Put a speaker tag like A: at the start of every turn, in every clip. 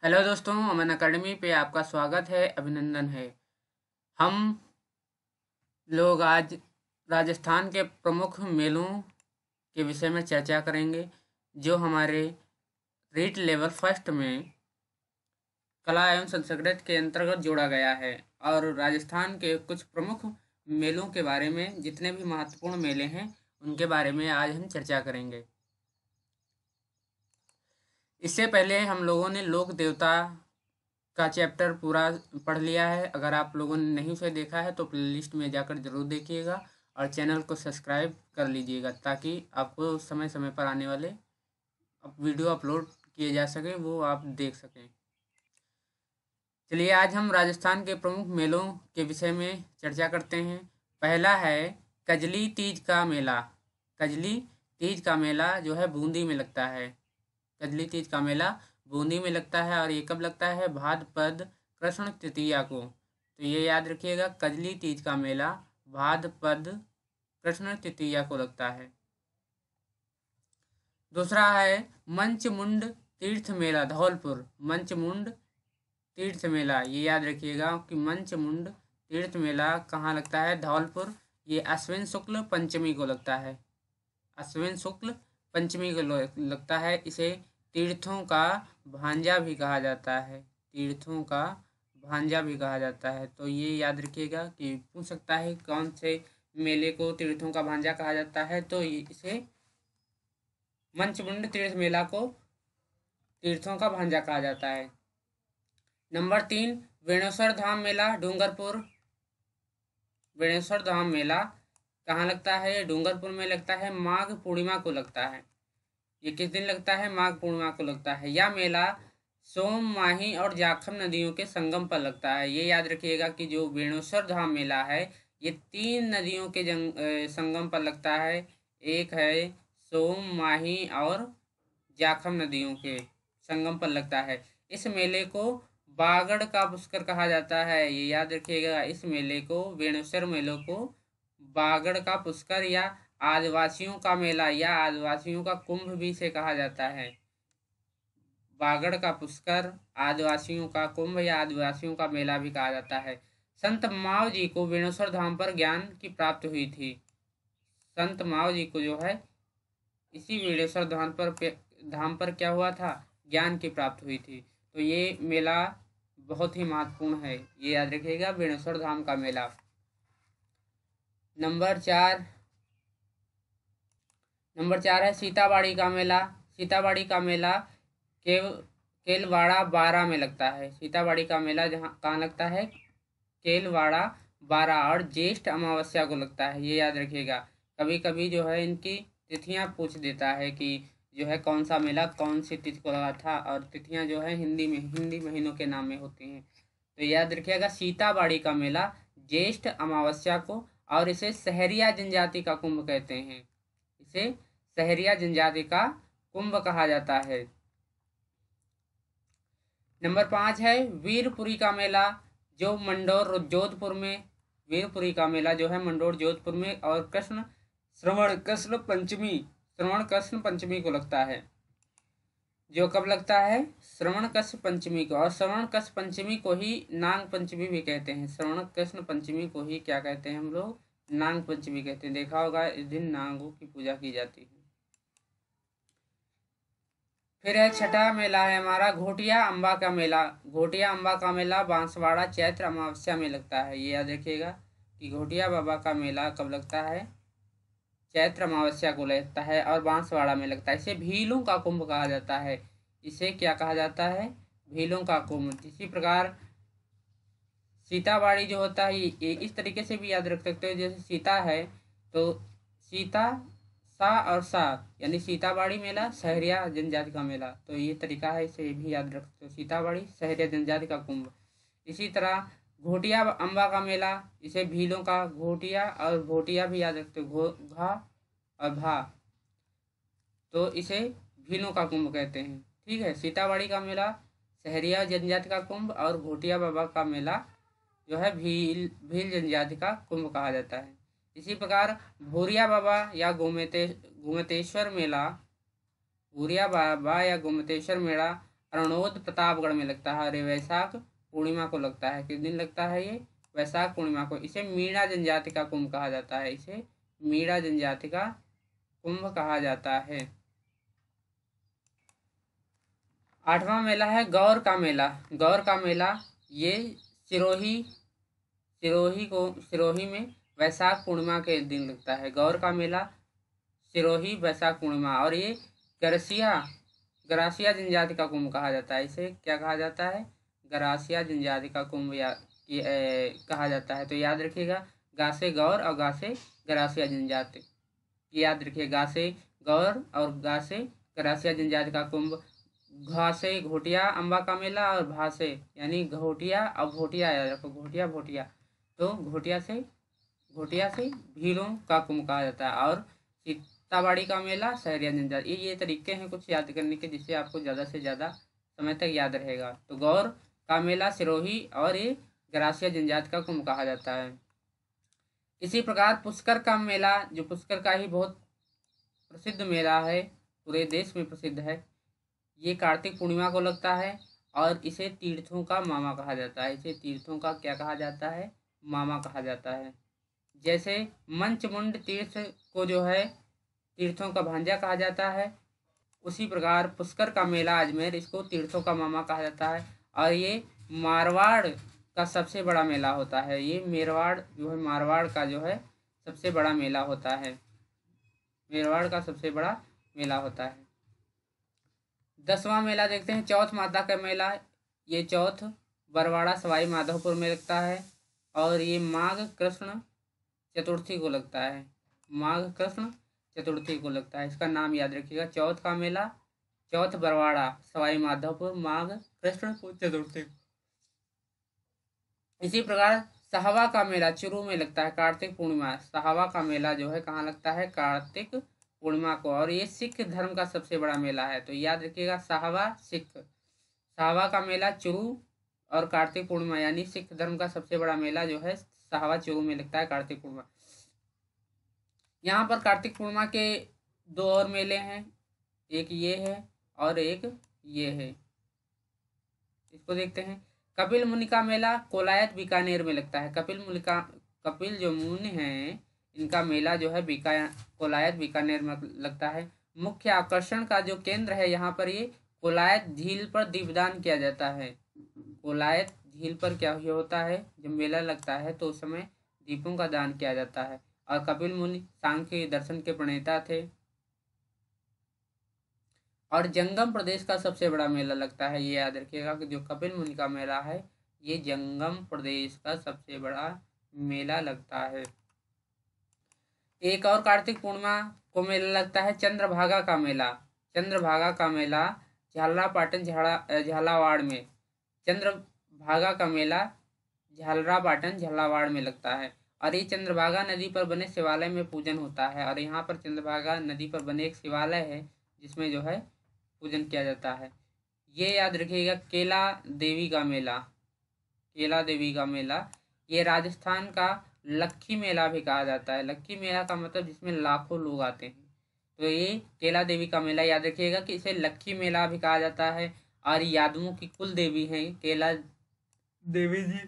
A: Hello दोस्तों, अमन academy पे आपका स्वागत है, अभिनंदन है। हम लोग आज राजस्थान के प्रमुख मेलों के विषय में चर्चा करेंगे, जो हमारे रीट लेवल फर्स्ट में कला एवं संस्कृति के अंतर्गत जोड़ा गया है। और राजस्थान के कुछ प्रमुख मेलों के बारे में, जितने भी महत्वपूर्ण मेले हैं उनके बारे में आज हम चर्चा करेंगे। इससे पहले हम लोगों ने लोक देवता का चैप्टर पूरा पढ़ लिया है। अगर आप लोगों ने नहीं उसे देखा है तो प्लेलिस्ट में जाकर ज़रूर देखिएगा और चैनल को सब्सक्राइब कर लीजिएगा, ताकि आपको समय समय पर आने वाले वीडियो अपलोड किए जा सके, वो आप देख सकें। चलिए, आज हम राजस्थान के प्रमुख मेलों के विषय में चर्चा करते हैं। पहला है कजली तीज का मेला। कजली तीज का मेला जो है बूंदी में लगता है। कजली तीज का मेला बूंदी में लगता है और ये कब लगता है? भाद्रपद कृष्ण तृतीया को। तो ये याद रखिएगा, कजली तीज का मेला भाद्रपद कृष्ण तृतीया को लगता है। दूसरा है मंचमुंड तीर्थ मेला धौलपुर। मंचमुंड तीर्थ मेला, ये याद रखिएगा कि मंचमुंड तीर्थ मेला कहाँ लगता है? धौलपुर। ये अश्विन शुक्ल पंचमी को लगता है। अश्विन शुक्ल पंचमी को लगता है। इसे तीर्थों का भांजा भी कहा जाता है। तीर्थों का भांजा भी कहा जाता है। तो ये याद रखिएगा कि पूछ सकता है कौन से मेले को तीर्थों का भांजा कहा जाता है, तो इसे मंचमुंड तीर्थ मेला को तीर्थों का भांजा कहा जाता है। नंबर 3, वेणुसर धाम मेला डूंगरपुर। वेणुसर धाम मेला कहाँ लगता है? डूंगरपुर में लगता है। माघ पूर्णिमा को लगता है। ये किस दिन लगता है? माघ पूर्णिमा को लगता है। यह मेला सोम, माही और जाखम नदियों के संगम पर लगता है। ये याद रखिएगा कि जो वेणुसर धाम मेला है, ये 3 नदियों के संगम पर लगता है। एक है सोम, माही और जाखम नदियों के संगम पर लगता है। इस मेले को बागड़ का पुष्कर कहा जाता है। ये याद रखिएगा, इस मेले को, वेणुसर मेले को बागड़ का पुष्कर या आदिवासियों का मेला या आदिवासियों का कुंभ भी से कहा जाता है। बागड़ का पुष्कर, आदिवासियों का कुंभ या आदिवासियों का मेला भी कहा जाता है। संत माव जी को वेणुसर धाम पर ज्ञान की प्राप्ति हुई थी। संत माव जी को जो है इसी वेणुसर धाम पर क्या हुआ था? ज्ञान की प्राप्ति हुई थी। तो ये मेला बहुत ही महत्वपूर्ण है, ये याद रखिएगा, वेणुसर धाम का मेला। नंबर 4 है सीताबाड़ी का मेला। सीताबाड़ी का मेला केलवाड़ा 12 में लगता है। सीताबाड़ी का मेला कहाँ लगता है? केलवाड़ा 12 और ज्येष्ठ अमावस्या को लगता है। ये याद रखिएगा। कभी कभी जो है इनकी तिथियां पूछ देता है कि जो है कौन सा मेला कौन सी तिथि को लगा था, और तिथियां जो है हिंदी महीनों के नाम में होती हैं। तो याद रखिएगा, सीताबाड़ी का मेला ज्येष्ठ अमावस्या को, और इसे सहरिया जनजाति का कुंभ कहते हैं। इसे सहरिया जनजाति का कुंभ कहा जाता है। नंबर 5 है वीरपुरी का मेला, जो मंडोर जोधपुर में। वीरपुरी का मेला जो है मंडोर जोधपुर में, और श्रवण कृष्ण पंचमी को लगता है। जो कब लगता है? श्रवण कृष्ण पंचमी को। और श्रवण कृष्ण पंचमी को ही नाग पंचमी भी कहते हैं। श्रवण कृष्ण पंचमी को ही क्या कहते हैं हम लोग? नाग पंचमी कहते हैं। देखा होगा, इस दिन नागों की पूजा की जाती है। फिर है छठा मेला है हमारा घोटिया अम्बा का मेला। घोटिया अम्बा का मेला बांसवाड़ा चैत्र अमावस्या में लगता है। ये याद रखिएगा कि घोटिया बाबा का मेला कब लगता है? चैत्र अमावस्या को लगता है और बांसवाड़ा में लगता है। इसे भीलों का कुंभ कहा जाता है। इसे क्या कहा जाता है? भीलों का कुंभ। इसी प्रकार सीताबाड़ी जो होता है, ये इस तरीके से भी याद रख सकते हो। जैसे सीता है तो सीता सा और सा, यानी सीताबाड़ी मेला सहरिया जनजाति का मेला। तो ये तरीका है, इसे भी याद रख सकते हो। सीताबाड़ी सहरिया जनजाति का कुंभ। इसी तरह घोटिया अम्बा का मेला, इसे भीलों का घोटिया और घोटिया भी याद रखते हो, घा और भा, तो इसे भीलों का कुंभ कहते हैं। ठीक है, सीताबाड़ी का मेला सहरिया जनजाति का कुंभ, और घोटिया बाबा का मेला जो है भील जनजाति का कुंभ कहा जाता है। इसी प्रकार भूरिया बाबा या गोमतेश्वर मेला, भूरिया बाबा या गोमतेश्वर मेला अरणोद प्रतापगढ़ में लगता है और ये वैशाख पूर्णिमा को लगता है। किस दिन लगता है ये? वैशाख पूर्णिमा को। इसे मीणा जनजाति का कुंभ कहा जाता है। इसे मीणा जनजाति का कुंभ कहा जाता है। 8वां मेला है गौर का मेला। गौर का मेला ये सिरोही में वैशाख पूर्णिमा के दिन लगता है। गौर का मेला सिरोही वैशाख पूर्णिमा। और ये गरासिया जनजाति का कुंभ कहा जाता है। इसे क्या कहा जाता है? गरासिया जनजाति का कुंभ कहा जाता है। तो याद रखिएगा, गासे गौर और गासे गरासिया जनजाति, याद रखिए, गासे गौर और गासे गरासिया जनजाति का कुंभ। घासे घोटिया अम्बा का मेला और भासे यानी घोटिया और भोटिया, याद रखो, घोटिया भोटिया। तो घोटिया से भीलों का कुंभ कहा जाता है। और सीताबाड़ी का मेला सहरिया जनजाति। ये तरीके हैं कुछ याद करने के जिससे आपको ज़्यादा से ज़्यादा समय तक याद रहेगा। तो गौर का मेला सिरोही और ये गरासिया जनजाति का कुंभ कहा जाता है। इसी प्रकार पुष्कर का मेला, जो पुष्कर का ही बहुत प्रसिद्ध मेला है, पूरे देश में प्रसिद्ध है, ये कार्तिक पूर्णिमा को लगता है और इसे तीर्थों का मामा कहा जाता है। इसे तीर्थों का क्या कहा जाता है? मामा कहा जाता है। जैसे मंचमुंड तीर्थ को जो है तीर्थों का भांजा कहा जाता है, उसी प्रकार पुष्कर का मेला अजमेर, इसको तीर्थों का मामा कहा जाता है। और ये मारवाड़ का सबसे बड़ा मेला होता है। ये मेरवाड़ जो है, मारवाड़ का जो है सबसे बड़ा मेला होता है। मेरवाड़ का सबसे बड़ा मेला होता है। 10वां मेला देखते हैं, चौथ माता का मेला। ये चौथ बरवाड़ा सवाई माधोपुर में लगता है और ये माघ कृष्ण चतुर्थी को लगता है। माघ कृष्ण चतुर्थी को लगता है। इसका नाम याद रखिएगा, चौथ का मेला, चौथ बरवाड़ा सवाई माधोपुर, माघ कृष्ण चतुर्थी। इसी प्रकार साहवा का मेला चुरू में लगता है कार्तिक पूर्णिमा। साहवा का मेला जो है कहाँ लगता है? कार्तिक पूर्णिमा को। और ये सिख धर्म का सबसे बड़ा मेला है। तो याद रखिएगा, साहवा का मेला चुरू और कार्तिक पूर्णिमा यानी सिख धर्म का सबसे बड़ा मेला जो है साहवा चुरू में लगता है कार्तिक पूर्णिमा। यहाँ पर कार्तिक पूर्णिमा के 2 और मेले हैं, एक ये है और एक ये है। इसको देखते हैं। कपिल मुनि का मेला कोलायत बीकानेर में लगता है। कपिल जो मुनि हैं, इनका मेला जो है कोलायत बीकानेर में लगता है। मुख्य आकर्षण का जो केंद्र है यहाँ पर, ये कोलायत झील पर दीपदान किया जाता है। कोलायत झील पर क्या होता है? जब मेला लगता है तो उस समय दीपों का दान किया जाता है। और कपिल मुनि सांख्य दर्शन के प्रणेता थे। और जंगम प्रदेश का सबसे बड़ा मेला लगता है। ये याद रखिएगा कि जो कपिल मुनि का मेला है, ये जंगम प्रदेश का सबसे बड़ा मेला लगता है। एक और कार्तिक पूर्णिमा को मेला लगता है चंद्रभागा का मेला। चंद्रभागा का मेला झालरापाटन झालावाड़ में, चंद्रभागा का मेला झालरापाटन झालावाड़ में लगता है। और ये चंद्रभागा नदी पर बने शिवालय में पूजन होता है। और यहाँ पर चंद्रभागा नदी पर बने एक शिवालय है जिसमें जो है पूजन किया जाता है। ये याद रखिएगा, केला देवी का मेला। केला देवी का मेला ये राजस्थान का लक्खी मेला भी कहा जाता है। लक्खी मेला का मतलब जिसमें लाखों लोग आते हैं। तो ये केला देवी का मेला याद रखिएगा कि इसे लक्खी मेला भी कहा जाता है। और यादवों की कुल देवी हैं केला देवी जी।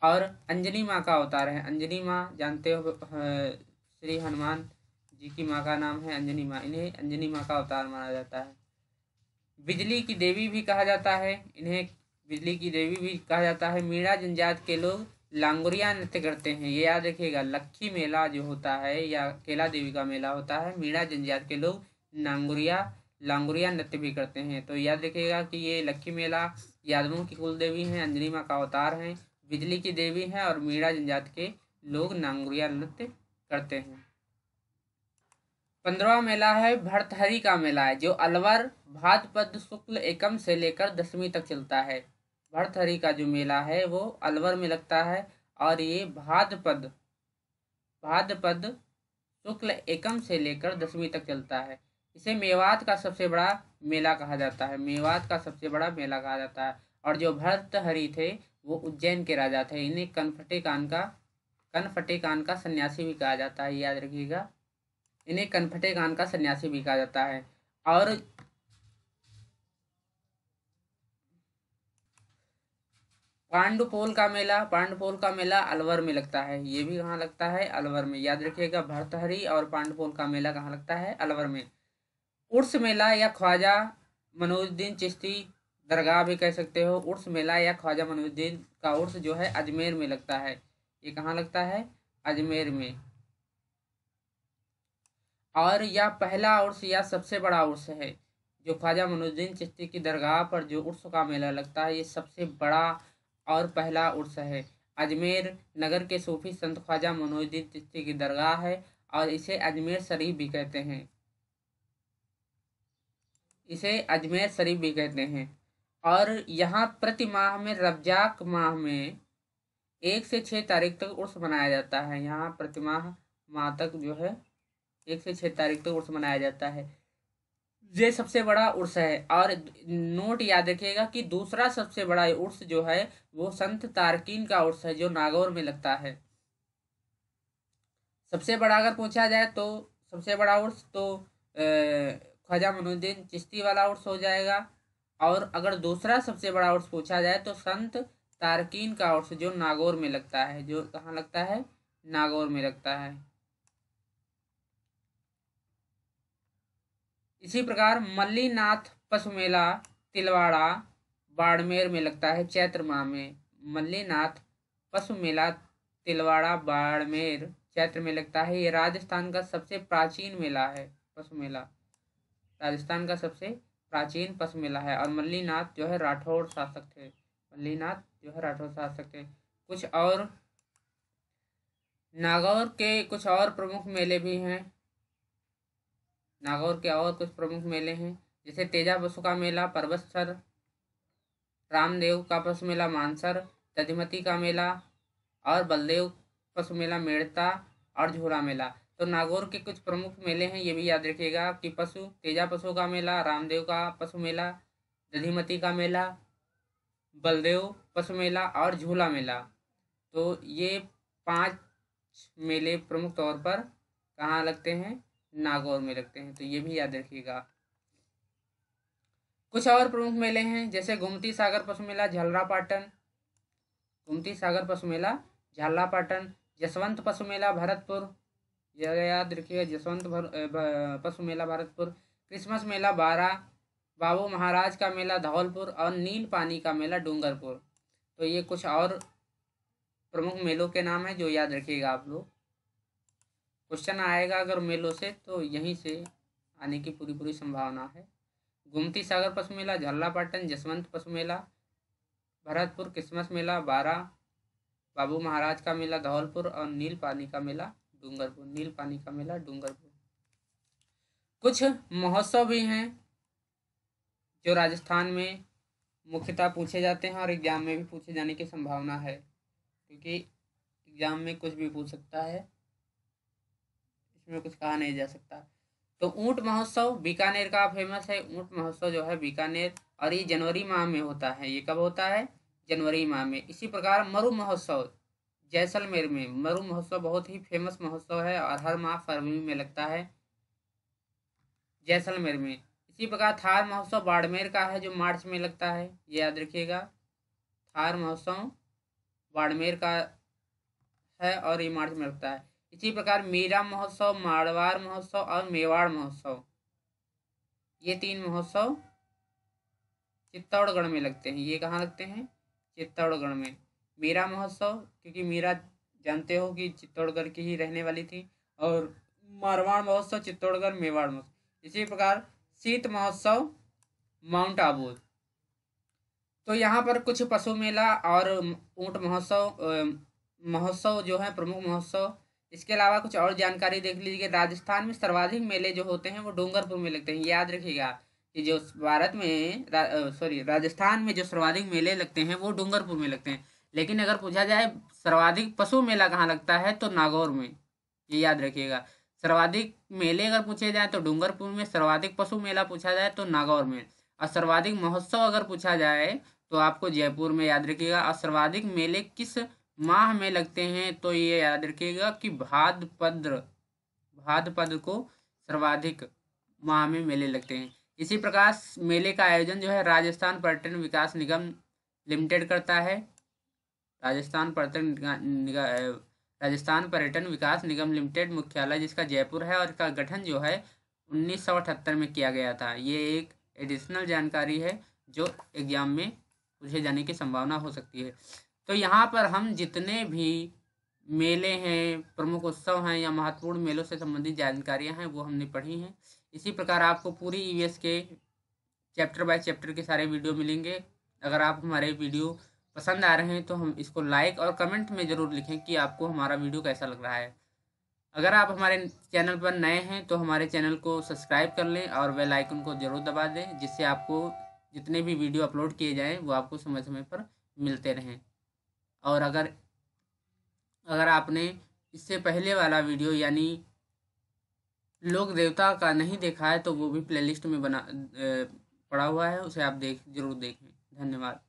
A: और अंजनी माँ का अवतार है। अंजनी माँ जानते हो, श्री हनुमान जी की माँ का नाम है अंजनी माँ। इन्हें अंजनी माँ का अवतार माना जाता है। बिजली की देवी भी कहा जाता है इन्हें, बिजली की देवी भी कहा जाता है। मीणा जनजाति के लोग लांगुरिया नृत्य करते हैं। ये याद रखिएगा, लक्खी मेला जो होता है या केला देवी का मेला होता है, मीणा जनजाति के लोग लांगुरिया नृत्य भी करते हैं। तो याद रखिएगा कि ये लक्खी मेला यादवों की कुल देवी हैं, अंजनी माँ का अवतार हैं, बिजली की देवी हैं और मीणा जनजाति के लोग नांगुरिया नृत्य करते हैं। 15वां मेला है भर्तहरि का मेला है, जो अलवर भाद्रपद शुक्ल एकम से लेकर 10वीं तक चलता है। भर्तहरि का जो मेला है वो अलवर में लगता है और ये भाद्रपद शुक्ल एकम से लेकर 10वीं तक चलता है। इसे मेवात का सबसे बड़ा मेला कहा जाता है। मेवात का सबसे बड़ा मेला कहा जाता है। और जो भर्तहरि थे वो उज्जैन के राजा थे। इन्हें कनफटे कान का सन्यासी भी कहा जाता है। याद रखिएगा, इन्हें कनफटे कान का सन्यासी भी कहा जाता है। और पांडुपोल का मेला अलवर में लगता है। ये भी कहाँ लगता है? अलवर में। याद रखिएगा, भर्तहरि और पांडुपोल का मेला कहाँ लगता है? अलवर में। उर्स मेला या ख्वाजा मनोजुद्दीन चिश्ती दरगाह भी कह सकते हो। उर्स मेला या ख्वाजा मनोजुद्दीन का उर्स जो है अजमेर में लगता है। ये कहाँ लगता है? अजमेर में। और यह पहला उर्स या सबसे बड़ा उर्स है। जो ख्वाजा मनोजुद्दीन चिश्ती की दरगाह पर जो उर्स का मेला लगता है, ये सबसे बड़ा और पहला उर्स है। अजमेर नगर के सूफी संत ख्वाजा मनोजुद्दीन चिश्ती की दरगाह है और इसे अजमेर शरीफ भी कहते हैं। इसे अजमेर शरीफ भी कहते हैं। और यहाँ प्रति माह में रमजान माह में 1 से 6 तारीख तक उर्स मनाया जाता है। यहाँ प्रति माह तक जो है 1 से 6 तारीख तक उर्स मनाया जाता है। ये सबसे बड़ा उर्स है। और नोट याद रखिएगा कि दूसरा सबसे बड़ा उर्स जो है वो संत तारकीन का उर्स है, जो नागौर में लगता है। सबसे बड़ा अगर पूछा जाए तो सबसे बड़ा उर्स तो ख्वाजा मनोजुद्दीन चिश्ती वाला उर्स हो जाएगा। और अगर दूसरा सबसे बड़ा उर्स पूछा जाए तो संत तारकीन का उर्स, जो नागौर में लगता है। जो कहाँ लगता है? नागौर में लगता है। इसी प्रकार मल्लीनाथ पशु मेला तिलवाड़ा बाड़मेर में लगता है चैत्र माह में। मल्लीनाथ पशु मेला तिलवाड़ा बाड़मेर चैत्र में लगता है। ये राजस्थान का सबसे प्राचीन मेला है। पशु मेला राजस्थान का सबसे प्राचीन पशु मेला है। और मल्लीनाथ जो है राठौड़ शासक थे। मल्लीनाथ जो है राठौड़ शासक थे। कुछ और नागौर के कुछ और प्रमुख मेले भी हैं। नागौर के और कुछ प्रमुख मेले हैं, जैसे तेजा बसु का मेला परबतसर, रामदेव का पशु मेला मानसर, दधिमती का मेला और बलदेव पशु मेला मेड़ता और झूला मेला। तो नागौर के कुछ प्रमुख मेले हैं, ये भी याद रखिएगा कि तेजा पशु का मेला, रामदेव का पशु मेला, दधिमती का मेला, बलदेव पशु मेला और झूला मेला। तो ये 5 मेले प्रमुख तौर पर कहाँ लगते हैं? नागौर में लगते हैं। तो ये भी याद रखिएगा। कुछ और प्रमुख मेले हैं, जैसे गोमती सागर पशु मेला झलरापाटन, गोमती सागर पशु मेला झलरापाटन, जसवंत पशु मेला भरतपुर, यह याद रखिएगा, जसवंत पशु मेला भरतपुर, क्रिसमस मेला बारा, बाबू महाराज का मेला धौलपुर और नील पानी का मेला डूंगरपुर। तो ये कुछ और प्रमुख मेलों के नाम है जो याद रखिएगा आप लोग। क्वेश्चन आएगा अगर मेलों से तो यहीं से आने की पूरी संभावना है। गोमती सागर पशु मेला झलरापाटन, जसवंत पशु मेला भरतपुर, क्रिसमस मेला बारा, बाबू महाराज का मेला धौलपुर और नील पानी का मेला डूंगरपुर। नील पानी का मेला डूंगरपुर। कुछ महोत्सव भी हैं जो राजस्थान में मुख्यतः पूछे जाते हैं और एग्जाम में भी पूछे जाने की संभावना है, क्योंकि एग्जाम में कुछ भी पूछ सकता है, इसमें कुछ कहा नहीं जा सकता। तो ऊंट महोत्सव बीकानेर का फेमस है। ऊंट महोत्सव जो है बीकानेर, और ये जनवरी माह में होता है। ये कब होता है? जनवरी माह में। इसी प्रकार मरु महोत्सव जैसलमेर में। मरु महोत्सव बहुत ही फेमस महोत्सव है और हर माह फरवरी में लगता है जैसलमेर में। इसी प्रकार थार महोत्सव बाड़मेर का है, जो मार्च में लगता है। ये याद रखिएगा, थार महोत्सव बाड़मेर का है और ये मार्च में लगता है। इसी प्रकार मीरा महोत्सव, मारवाड़ महोत्सव और मेवाड़ महोत्सव, ये 3 महोत्सव चित्तौड़गढ़ में लगते हैं। ये कहाँ लगते हैं? चित्तौड़गढ़ में। मीरा महोत्सव, क्योंकि मीरा जानते हो कि चित्तौड़गढ़ की ही रहने वाली थी। और मारवाड़ महोत्सव चित्तौड़गढ़ मेवाड़ महोत्सव। इसी प्रकार शीत महोत्सव माउंट आबू। तो यहाँ पर कुछ पशु मेला और ऊंट महोत्सव जो है प्रमुख महोत्सव। इसके अलावा कुछ और जानकारी देख लीजिए। राजस्थान में सर्वाधिक मेले जो होते हैं वो डूंगरपुर में लगते हैं। याद रखिएगा कि जो भारत में राजस्थान में जो सर्वाधिक मेले लगते हैं वो डूंगरपुर में लगते हैं। लेकिन अगर पूछा जाए सर्वाधिक पशु मेला कहाँ लगता है तो नागौर में। ये याद रखिएगा, सर्वाधिक मेले अगर पूछे जाए तो डूंगरपुर में, सर्वाधिक पशु मेला पूछा जाए तो नागौर में, और सर्वाधिक महोत्सव अगर पूछा जाए तो आपको जयपुर में याद रखिएगा। और सर्वाधिक मेले किस माह में लगते हैं तो ये याद रखिएगा कि भाद्रपद को सर्वाधिक माह में मेले लगते हैं। इसी प्रकार मेले का आयोजन जो है राजस्थान पर्यटन विकास निगम लिमिटेड करता है। राजस्थान पर्यटन विकास निगम लिमिटेड मुख्यालय जिसका जयपुर है, और इसका गठन जो है 1978 में किया गया था। ये एक एडिशनल जानकारी है जो एग्जाम में पूछे जाने की संभावना हो सकती है। तो यहाँ पर हम जितने भी मेले हैं, प्रमुख उत्सव हैं या महत्वपूर्ण मेलों से संबंधित जानकारियाँ हैं वो हमने पढ़ी हैं। इसी प्रकार आपको पूरी ईवीएस के चैप्टर बाय चैप्टर के सारे वीडियो मिलेंगे। अगर आप हमारे वीडियो पसंद आ रहे हैं तो हम इसको लाइक और कमेंट में ज़रूर लिखें कि आपको हमारा वीडियो कैसा लग रहा है। अगर आप हमारे चैनल पर नए हैं तो हमारे चैनल को सब्सक्राइब कर लें और बेल आइकन को ज़रूर दबा दें, जिससे आपको जितने भी वीडियो अपलोड किए जाएं वो आपको समय समय पर मिलते रहें। और अगर आपने इससे पहले वाला वीडियो यानी लोक देवता का नहीं देखा है तो वो भी प्लेलिस्ट में पड़ा हुआ है, उसे आप जरूर देखें। धन्यवाद।